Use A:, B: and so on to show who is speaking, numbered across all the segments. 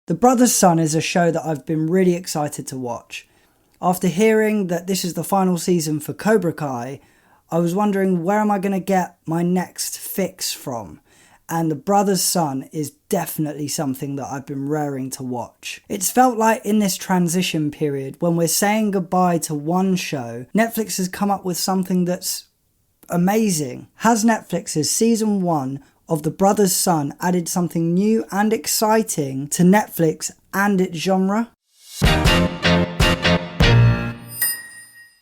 A: The Brother's Son is a show that I've been really excited to watch. After hearing that this is the final season for Cobra Kai, I was wondering where am I going to get my next fix from? And The Brother's Son is definitely something that I've been raring to watch. It's felt like in this transition period, when we're saying goodbye to one show, Netflix has come up with something that's amazing. Has Netflix's season 1 of The Brother's Son added something new and exciting to Netflix and its genre?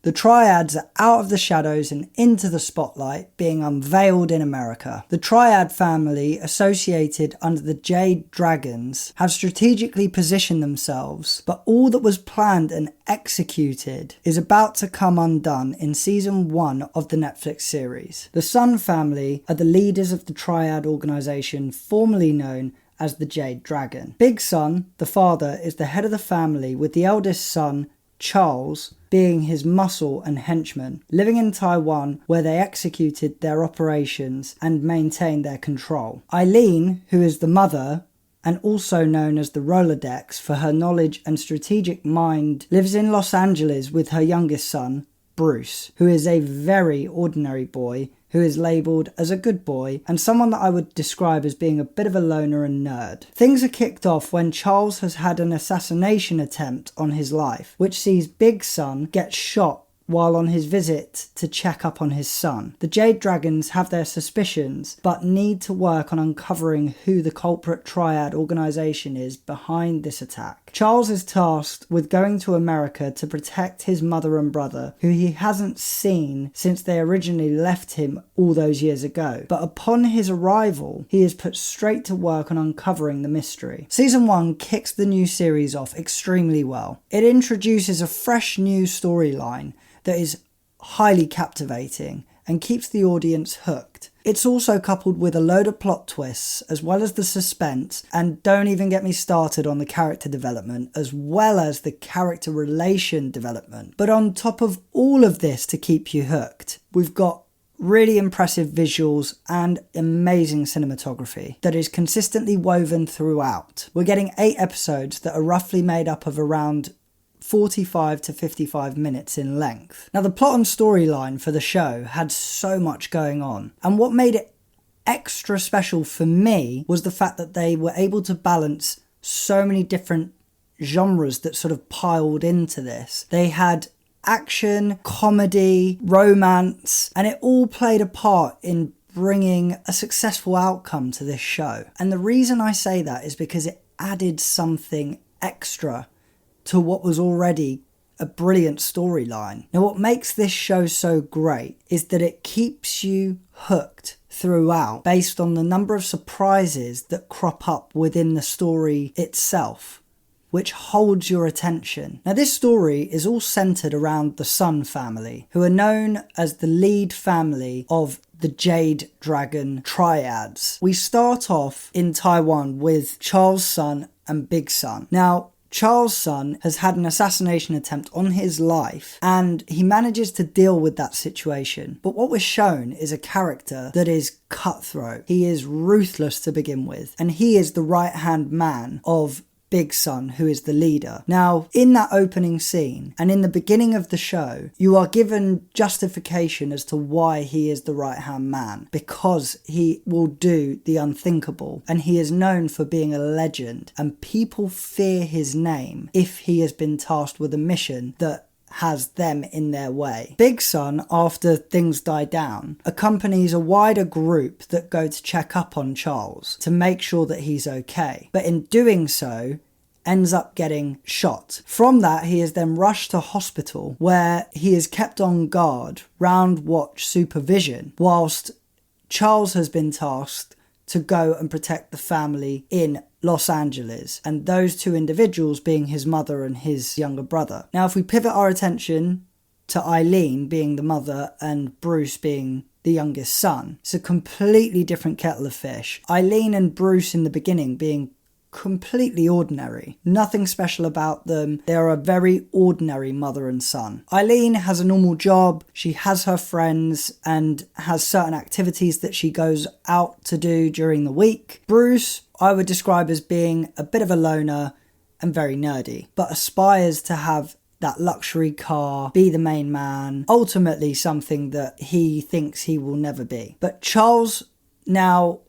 A: The triads are out of the shadows and into the spotlight, being unveiled in America. The triad family, associated under the Jade Dragons, have strategically positioned themselves, but all that was planned and executed is about to come undone in season 1 of the Netflix series. The Sun family are the leaders of the triad organisation formerly known as the Jade Dragon. Big Son, the father, is the head of the family, with the eldest son, Charles, being his muscle and henchman, living in Taiwan where they executed their operations and maintained their control. Eileen, who is the mother, and also known as the Rolodex for her knowledge and strategic mind, lives in Los Angeles with her youngest son, Bruce, who is a very ordinary boy who is labelled as a good boy and someone that I would describe as being a bit of a loner and nerd. Things are kicked off when Charles has had an assassination attempt on his life, which sees Big Son get shot while on his visit to check up on his son. The Jade Dragons have their suspicions, but need to work on uncovering who the culprit triad organisation is behind this attack. Charles is tasked with going to America to protect his mother and brother, who he hasn't seen since they originally left him all those years ago. But upon his arrival, he is put straight to work on uncovering the mystery. Season 1 kicks the new series off extremely well. It introduces a fresh new storyline that is highly captivating and keeps the audience hooked. It's also coupled with a load of plot twists, as well as the suspense, and don't even get me started on the character development, as well as the character relation development. But on top of all of this to keep you hooked, we've got really impressive visuals and amazing cinematography that is consistently woven throughout. We're getting 8 episodes that are roughly made up of around 45 to 55 minutes in length. Now, the plot and storyline for the show had so much going on, and what made it extra special for me was the fact that they were able to balance so many different genres that sort of piled into this. They had action, comedy, romance, and it all played a part in bringing a successful outcome to this show. And the reason I say that is because it added something extra to what was already a brilliant storyline. Now, what makes this show so great is that it keeps you hooked throughout based on the number of surprises that crop up within the story itself, which holds your attention. Now, this story is all centered around the Sun family, who are known as the lead family of the Jade Dragon triads. We start off in Taiwan with Charles' son and Big Son. Now, Charles' son has had an assassination attempt on his life, and he manages to deal with that situation. But what we're shown is a character that is cutthroat. He is ruthless to begin with, and he is the right-hand man of Big Son, who is the leader. Now, in that opening scene and in the beginning of the show, you are given justification as to why he is the right-hand man, because he will do the unthinkable, and he is known for being a legend, and people fear his name if he has been tasked with a mission that has them in their way. Big Son, after things die down, accompanies a wider group that go to check up on Charles to make sure that he's okay. But in doing so, ends up getting shot. From that, he is then rushed to hospital, where he is kept on guard, round watch supervision, whilst Charles has been tasked to go and protect the family in Los Angeles, and those two individuals being his mother and his younger brother. Now, if we pivot our attention to Eileen being the mother and Bruce being the youngest son, it's a completely different kettle of fish. Eileen and Bruce in the beginning being completely ordinary. Nothing special about them. They are a very ordinary mother and son. Eileen has a normal job. She has her friends and has certain activities that she goes out to do during the week. Bruce, I would describe as being a bit of a loner and very nerdy, but aspires to have that luxury car, be the main man, ultimately something that he thinks he will never be. But Charles, now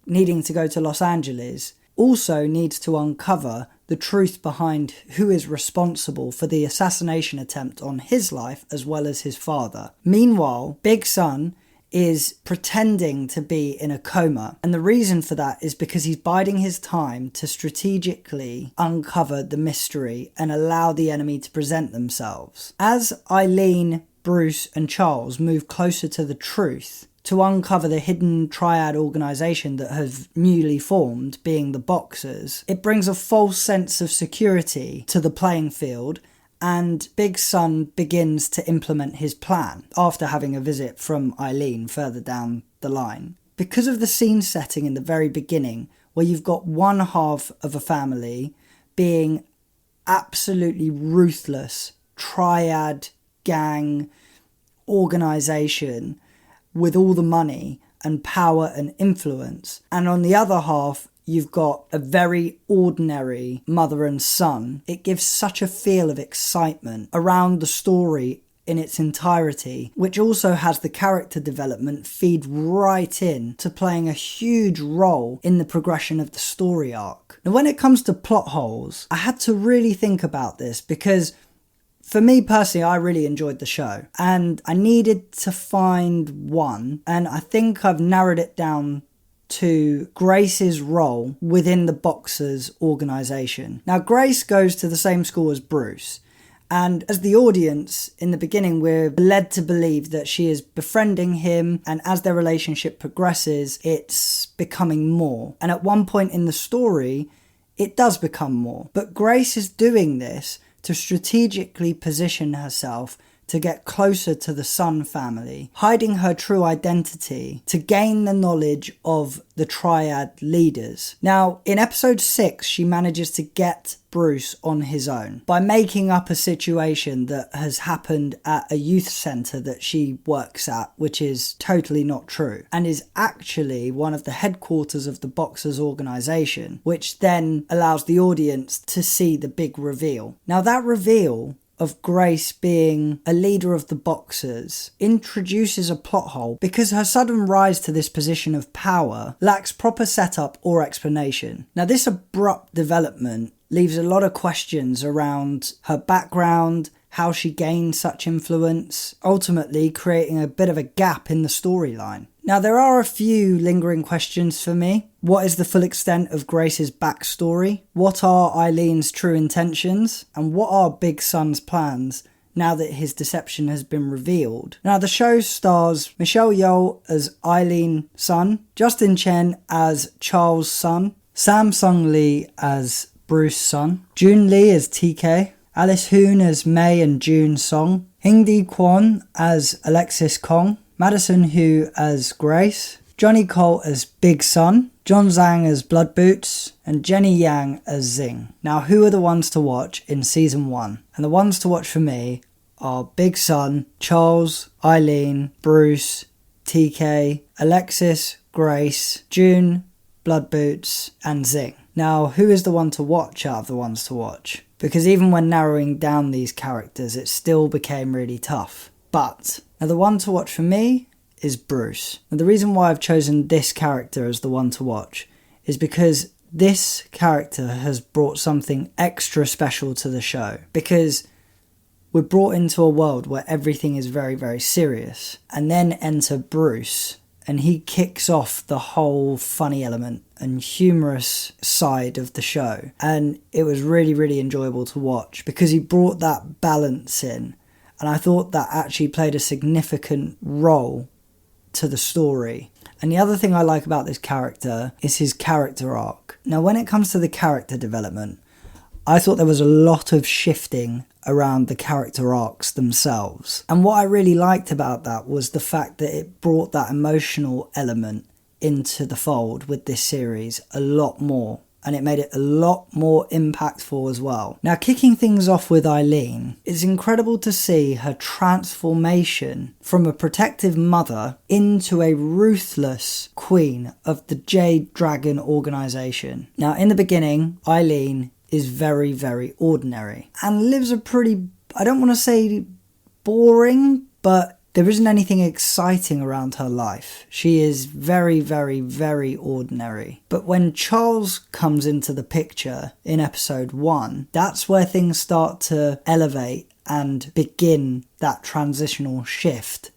A: needing to go to Los Angeles, also needs to uncover the truth behind who is responsible for the assassination attempt on his life as well as his father. Meanwhile, Big Son is pretending to be in a coma, and the reason for that is because he's biding his time to strategically uncover the mystery and allow the enemy to present themselves. As Eileen, Bruce and Charles move closer to the truth, to uncover the hidden triad organisation that has newly formed, being the Boxers, it brings a false sense of security to the playing field, and Big Son begins to implement his plan after having a visit from Eileen further down the line. Because of the scene setting in the very beginning, where you've got one half of a family being absolutely ruthless triad gang organisation with all the money and power and influence, and on the other half you've got a very ordinary mother and son, it gives such a feel of excitement around the story in its entirety, which also has the character development feed right in to playing a huge role in the progression of the story arc. Now, when it comes to plot holes, I had to really think about this because for me personally, I really enjoyed the show and I needed to find one, and I think I've narrowed it down to Grace's role within the Boxers organisation. Now, Grace goes to the same school as Bruce, and as the audience in the beginning, we're led to believe that she is befriending him, and as their relationship progresses, it's becoming more. And at one point in the story, it does become more. But Grace is doing this to strategically position herself to get closer to the Son family, hiding her true identity to gain the knowledge of the triad leaders. Now, in episode 6, she manages to get Bruce on his own by making up a situation that has happened at a youth centre that she works at, which is totally not true, and is actually one of the headquarters of the Boxers organisation, which then allows the audience to see the big reveal. Now, that reveal of Grace being a leader of the Boxers introduces a plot hole because her sudden rise to this position of power lacks proper setup or explanation. Now, this abrupt development leaves a lot of questions around her background, how she gained such influence, ultimately creating a bit of a gap in the storyline. Now, there are a few lingering questions for me. What is the full extent of Grace's backstory? What are Eileen's true intentions? And what are Big Son's plans now that his deception has been revealed? Now, the show stars Michelle Yeoh as Eileen Son, Justin Chen as Charles Son, Sam Sung Lee as Bruce Son, Jun Lee as TK, Alice Hoon as Mei and June Song, Hingdi Kwon as Alexis Kong, Madison Hu as Grace, Johnny Colt as Big Son, John Zhang as Blood Boots, and Jenny Yang as Zing. Now, who are the ones to watch in season 1? And the ones to watch for me are Big Son, Charles, Eileen, Bruce, TK, Alexis, Grace, June, Blood Boots, and Zing. Now, who is the one to watch out of the ones to watch? Because even when narrowing down these characters, it still became really tough. But now the one to watch for me is Bruce. And the reason why I've chosen this character as the one to watch is because this character has brought something extra special to the show. Because we're brought into a world where everything is very, very serious. And then enter Bruce, and he kicks off the whole funny element and humorous side of the show. And it was really, really enjoyable to watch because he brought that balance in. And I thought that actually played a significant role to the story. And the other thing I like about this character is his character arc. Now, when it comes to the character development, I thought there was a lot of shifting around the character arcs themselves. And what I really liked about that was the fact that it brought that emotional element into the fold with this series a lot more. and it made it a lot more impactful as well. Now, kicking things off with Eileen, it's incredible to see her transformation from a protective mother into a ruthless queen of the Jade Dragon organization. Now, in the beginning, Eileen is very, very ordinary and lives a pretty, I don't want to say boring, but there isn't anything exciting around her life. She is very, very, very ordinary. But when Charles comes into the picture in episode 1, that's where things start to elevate and begin that transitional shift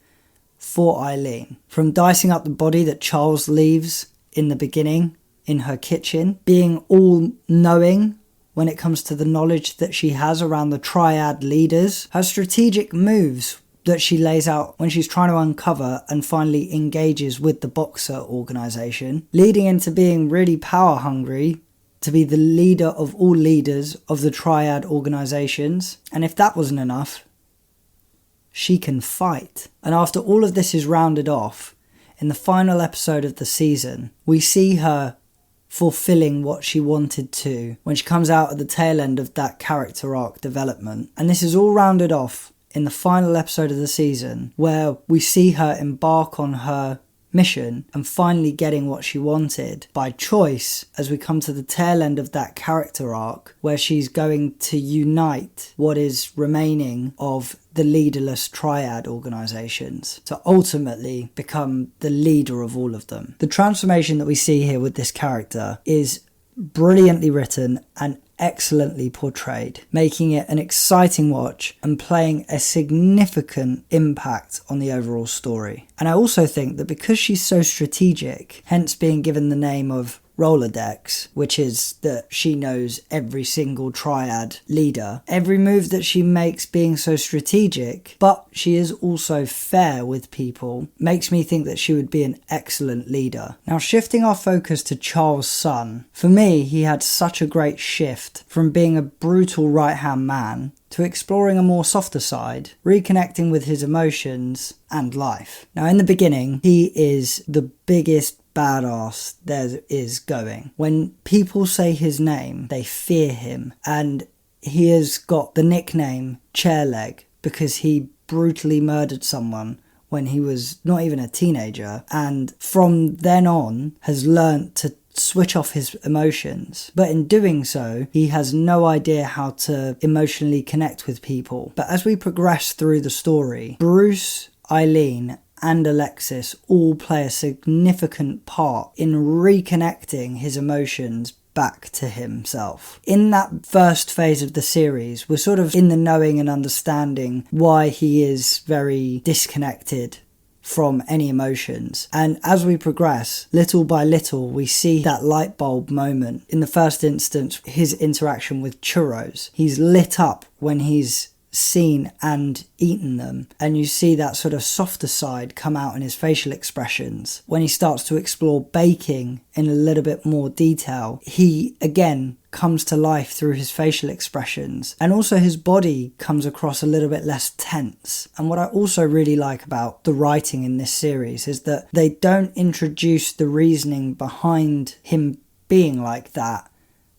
A: for Eileen. From dicing up the body that Charles leaves in the beginning in her kitchen, being all knowing when it comes to the knowledge that she has around the triad leaders, her strategic moves that she lays out when she's trying to uncover and finally engages with the Boxer organization, leading into being really power hungry to be the leader of all leaders of the triad organizations. And if that wasn't enough, she can fight. And after all of this is rounded off, in the final episode of the season, we see her fulfilling what she wanted to when she comes out at the tail end of that character arc development. And this is all rounded off in the final episode of the season, where we see her embark on her mission and finally getting what she wanted by choice, as we come to the tail end of that character arc, where she's going to unite what is remaining of the leaderless triad organizations to ultimately become the leader of all of them. The transformation that we see here with this character is brilliantly written and excellently portrayed, making it an exciting watch and playing a significant impact on the overall story. And I also think that because she's so strategic, hence being given the name of Rolodex, which is that she knows every single triad leader, every move that she makes being so strategic, but she is also fair with people, makes me think that she would be an excellent leader. Now, shifting our focus to Charles' son, for me, he had such a great shift from being a brutal right-hand man to exploring a more softer side, reconnecting with his emotions and life. Now, in the beginning, he is the biggest badass there is going. When people say his name, they fear him, and he has got the nickname Chairleg because he brutally murdered someone when he was not even a teenager, and from then on has learnt to switch off his emotions. But in doing so, he has no idea how to emotionally connect with people. But as we progress through the story, Bruce, Eileen and Alexis all play a significant part in reconnecting his emotions back to himself. In that first phase of the series, we're sort of in the knowing and understanding why he is very disconnected from any emotions. And as we progress, little by little, we see that light bulb moment. In the first instance, his interaction with churros. He's lit up when he's seen and eaten them, and you see that sort of softer side come out in his facial expressions. When he starts to explore baking in a little bit more detail, he again comes to life through his facial expressions, and also his body comes across a little bit less tense. And what I also really like about the writing in this series is that they don't introduce the reasoning behind him being like that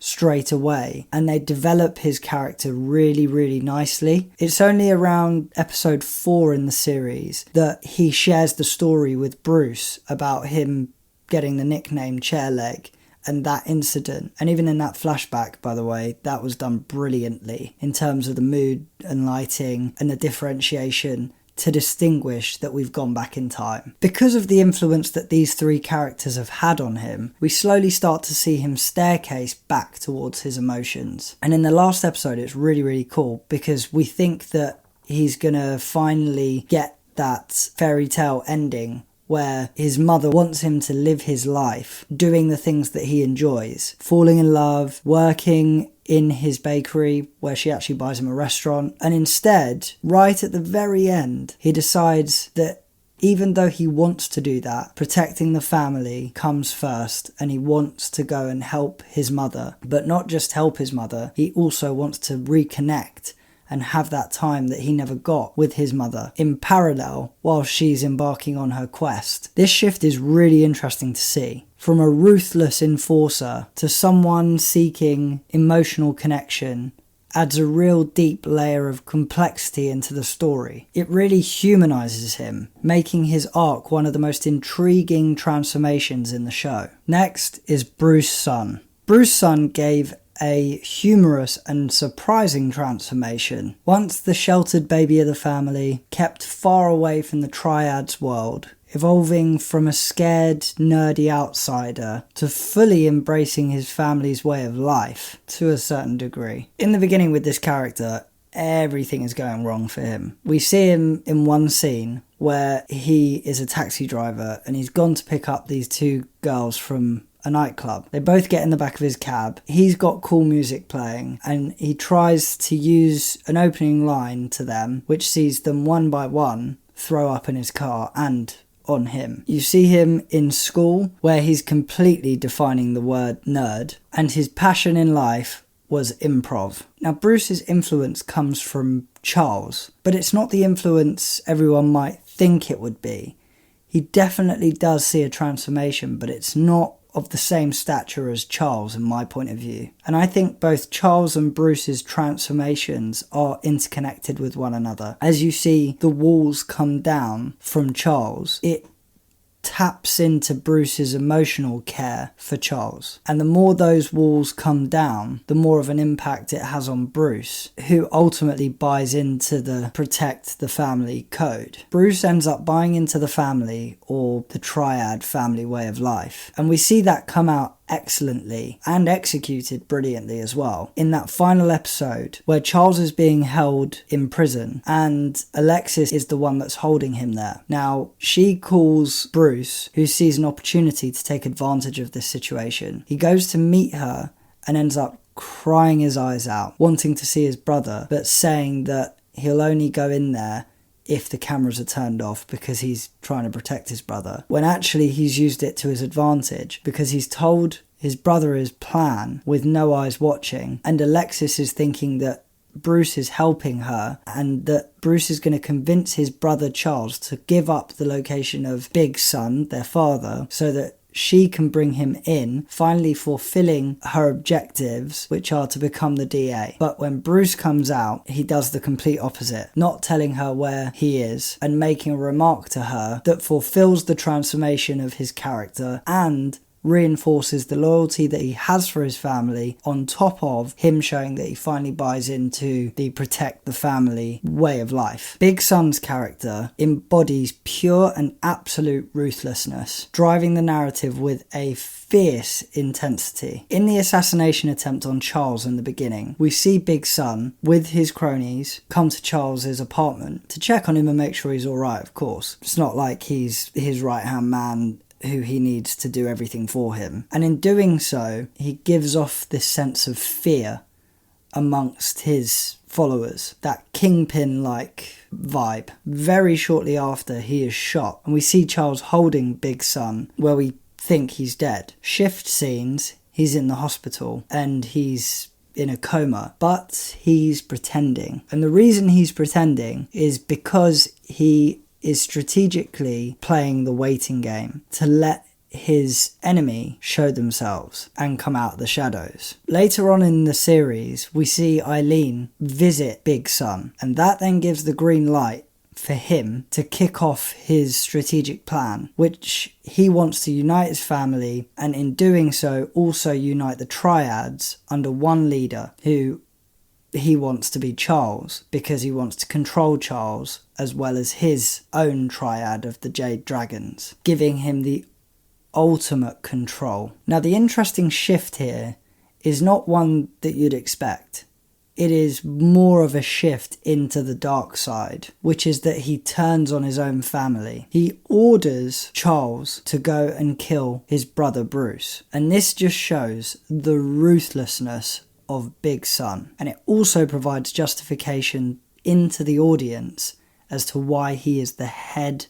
A: straight away, and they develop his character really, really nicely. It's only around episode 4 in the series that he shares the story with Bruce about him getting the nickname Chairleg and that incident. And even in that flashback, by the way, that was done brilliantly in terms of the mood and lighting and the differentiation to distinguish that we've gone back in time. Because of the influence that these three characters have had on him, we slowly start to see him staircase back towards his emotions. And in the last episode, it's really, really cool because we think that he's gonna finally get that fairy tale ending where his mother wants him to live his life doing the things that he enjoys, falling in love, working in his bakery where she actually buys him a restaurant. And instead, right at the very end, he decides that even though he wants to do that, protecting the family comes first, and he wants to go and help his mother. But not just help his mother, he also wants to reconnect and have that time that he never got with his mother in parallel while she's embarking on her quest. This shift is really interesting to see. from a ruthless enforcer to someone seeking emotional connection adds a real deep layer of complexity into the story. It really humanises him, making his arc one of the most intriguing transformations in the show. Next is Bruce Sun. Bruce Sun gave a humorous and surprising transformation. Once the sheltered baby of the family, kept far away from the triads world, evolving from a scared, nerdy outsider to fully embracing his family's way of life to a certain degree. In the beginning with this character, everything is going wrong for him. We see him in one scene where he is a taxi driver and he's gone to pick up these two girls from a nightclub. They both get in the back of his cab. He's got cool music playing and he tries to use an opening line to them, which sees them one by one throw up in his car and on him. You see him in school where he's completely defining the word nerd, and his passion in life was improv. Now Bruce's influence comes from Charles, but it's not the influence everyone might think it would be. He definitely does see a transformation, but it's not of the same stature as Charles in my point of view. And I think both Charles and Bruce's transformations are interconnected with one another. As you see the walls come down from Charles, it taps into Bruce's emotional care for Charles. And the more those walls come down, the more of an impact it has on Bruce, who ultimately buys into the protect the family code. Bruce ends up buying into the family, or the triad family way of life. And we see that come out excellently and executed brilliantly as well in that final episode where Charles is being held in prison and Alexis is the one that's holding him there. Now she calls Bruce, who sees an opportunity to take advantage of this situation. He goes to meet her and ends up crying his eyes out, wanting to see his brother, but saying that he'll only go in there if the cameras are turned off because he's trying to protect his brother, when actually he's used it to his advantage because he's told his brother his plan with no eyes watching, and Alexis is thinking that Bruce is helping her and that Bruce is going to convince his brother Charles to give up the location of Big Son, their father, so that she can bring him in, finally fulfilling her objectives, which are to become the DA. But when Bruce comes out, he does the complete opposite, not telling her where he is and making a remark to her that fulfills the transformation of his character and reinforces the loyalty that he has for his family, on top of him showing that he finally buys into the protect the family way of life. Big Son's character embodies pure and absolute ruthlessness, driving the narrative with a fierce intensity. In the assassination attempt on Charles in the beginning, we see Big Son with his cronies come to Charles's apartment to check on him and make sure he's alright, of course. It's not like he's his right-hand man who he needs to do everything for him. And in doing so, he gives off this sense of fear amongst his followers, that kingpin-like vibe. Very shortly after, he is shot, and we see Charles holding Big Son, where we think he's dead. Shift scenes, he's in the hospital, and he's in a coma, but he's pretending. And the reason he's pretending is because he is strategically playing the waiting game to let his enemy show themselves and come out of the shadows. Later on in the series, we see Eileen visit Big Son, and that then gives the green light for him to kick off his strategic plan, which he wants to unite his family, and in doing so also unite the triads under one leader, who he wants to be Charles, because he wants to control Charles as well as his own triad of the Jade Dragons, giving him the ultimate control. Now the interesting shift here is not one that you'd expect. It is more of a shift into the dark side, which is that he turns on his own family. He orders Charles to go and kill his brother Bruce, and this just shows the ruthlessness of Big Son, and it also provides justification into the audience as to why he is the head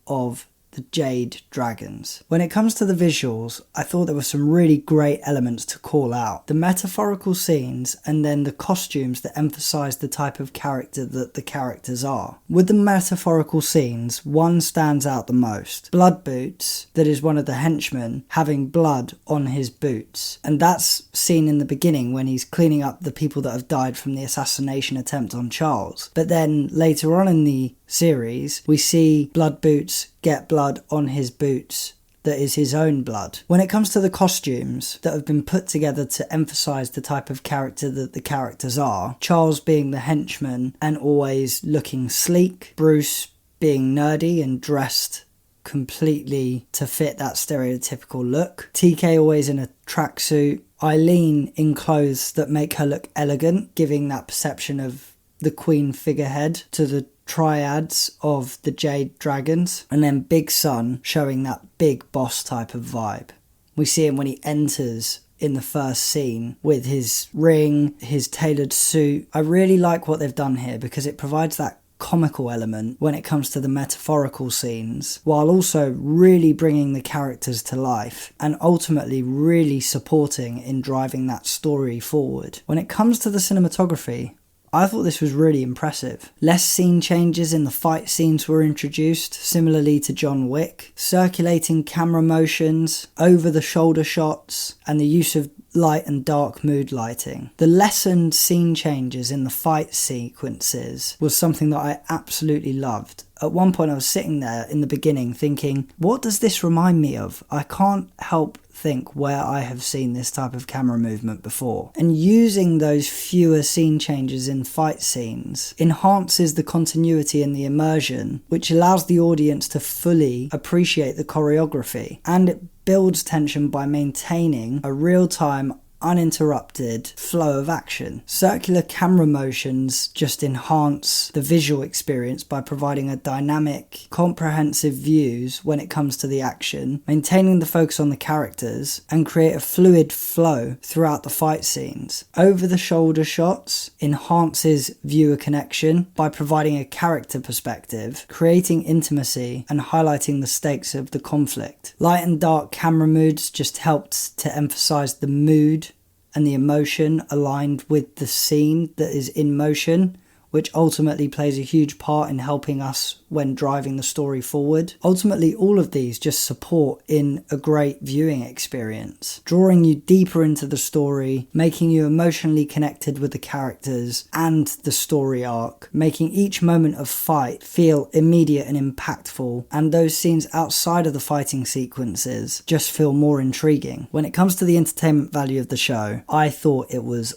A: of the Jade Dragons. When it comes to the visuals, I thought there were some really great elements to call out. The metaphorical scenes and then the costumes that emphasise the type of character that the characters are. With the metaphorical scenes, one stands out the most. Blood Boots, that is one of the henchmen, having blood on his boots. And that's seen in the beginning when he's cleaning up the people that have died from the assassination attempt on Charles. But then later on in the series, we see Blood Boots get blood on his boots that is his own blood. When it comes to the costumes that have been put together to emphasise the type of character that the characters are, Charles being the henchman and always looking sleek, Bruce being nerdy and dressed completely to fit that stereotypical look, TK always in a tracksuit, Eileen in clothes that make her look elegant, giving that perception of the queen figurehead to the triads of the Jade Dragons, and then Big Son showing that big boss type of vibe. We see him when he enters in the first scene with his ring, his tailored suit. I really like what they've done here because it provides that comical element when it comes to the metaphorical scenes, while also really bringing the characters to life and ultimately really supporting in driving that story forward. When it comes to the cinematography, I thought this was really impressive. Less scene changes in the fight scenes were introduced, similarly to John Wick. Circulating camera motions, over-the-shoulder shots, and the use of light and dark mood lighting. The lessened scene changes in the fight sequences was something that I absolutely loved. At one point I was sitting there in the beginning thinking, what does this remind me of? I can't help think where I have seen this type of camera movement before. And using those fewer scene changes in fight scenes enhances the continuity and the immersion, which allows the audience to fully appreciate the choreography. And it builds tension by maintaining a real-time, uninterrupted flow of action. Circular camera motions just enhance the visual experience by providing a dynamic, comprehensive views when it comes to the action, maintaining the focus on the characters, and create a fluid flow throughout the fight scenes. Over-the-shoulder shots enhances viewer connection by providing a character perspective, creating intimacy, and highlighting the stakes of the conflict. Light and dark camera moods just helped to emphasize the mood and the emotion aligned with the scene that is in motion, which ultimately plays a huge part in helping us when driving the story forward. Ultimately, all of these just support in a great viewing experience, drawing you deeper into the story, making you emotionally connected with the characters and the story arc, making each moment of fight feel immediate and impactful, and those scenes outside of the fighting sequences just feel more intriguing. When it comes to the entertainment value of the show, I thought it was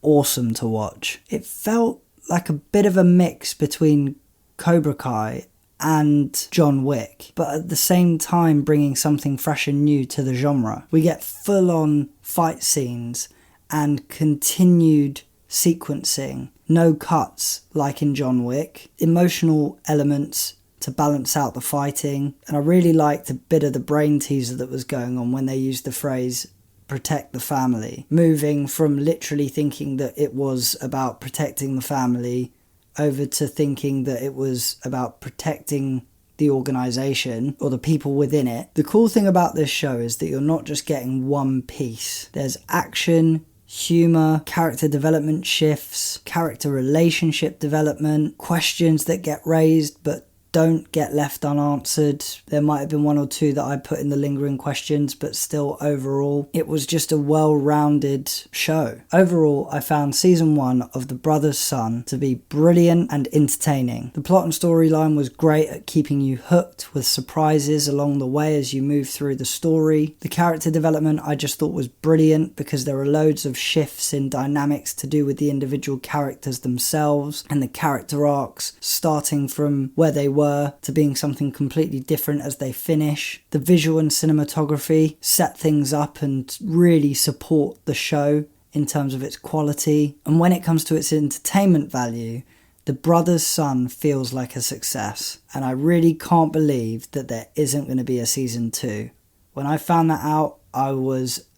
A: awesome to watch. It felt like a bit of a mix between Cobra Kai and John Wick, but at the same time bringing something fresh and new to the genre. We get full-on fight scenes and continued sequencing, no cuts like in John Wick, emotional elements to balance out the fighting, and I really liked a bit of the brain teaser that was going on when they used the phrase protect the family, moving from literally thinking that it was about protecting the family over to thinking that it was about protecting the organisation or the people within it. The cool thing about this show is that you're not just getting one piece. There's action, humour, character development shifts, character relationship development, questions that get raised but don't get left unanswered. There might have been one or two that I put in the lingering questions, but still overall, it was just a well-rounded show. Overall, I found season 1 of The Brother's Son to be brilliant and entertaining. The plot and storyline was great at keeping you hooked with surprises along the way as you move through the story. The character development I just thought was brilliant because there are loads of shifts in dynamics to do with the individual characters themselves and the character arcs, starting from where they were to being something completely different as they finish. The visual and cinematography set things up and really support the show in terms of its quality. And when it comes to its entertainment value, The Brother's Son feels like a success. And I really can't believe that there isn't going to be a season 2. When I found that out, I was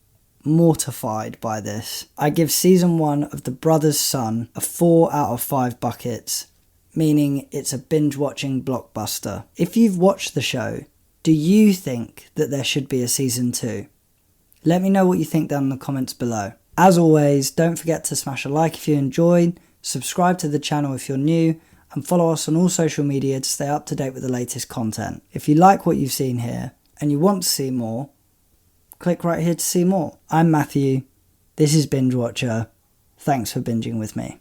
A: mortified by this. I give season 1 of The Brother's Son a 4 out of 5 buckets, meaning it's a binge-watching blockbuster. If you've watched the show, Do you think that there should be a season 2? Let me know what you think down in the comments below. As always, don't forget to smash a like if you enjoyed, subscribe to the channel if you're new, and follow us on all social media to stay up to date with the latest content. If you like what you've seen here and you want to see more, click right here to see more. I'm Matthew. This is Binge Watcher. Thanks for binging with me.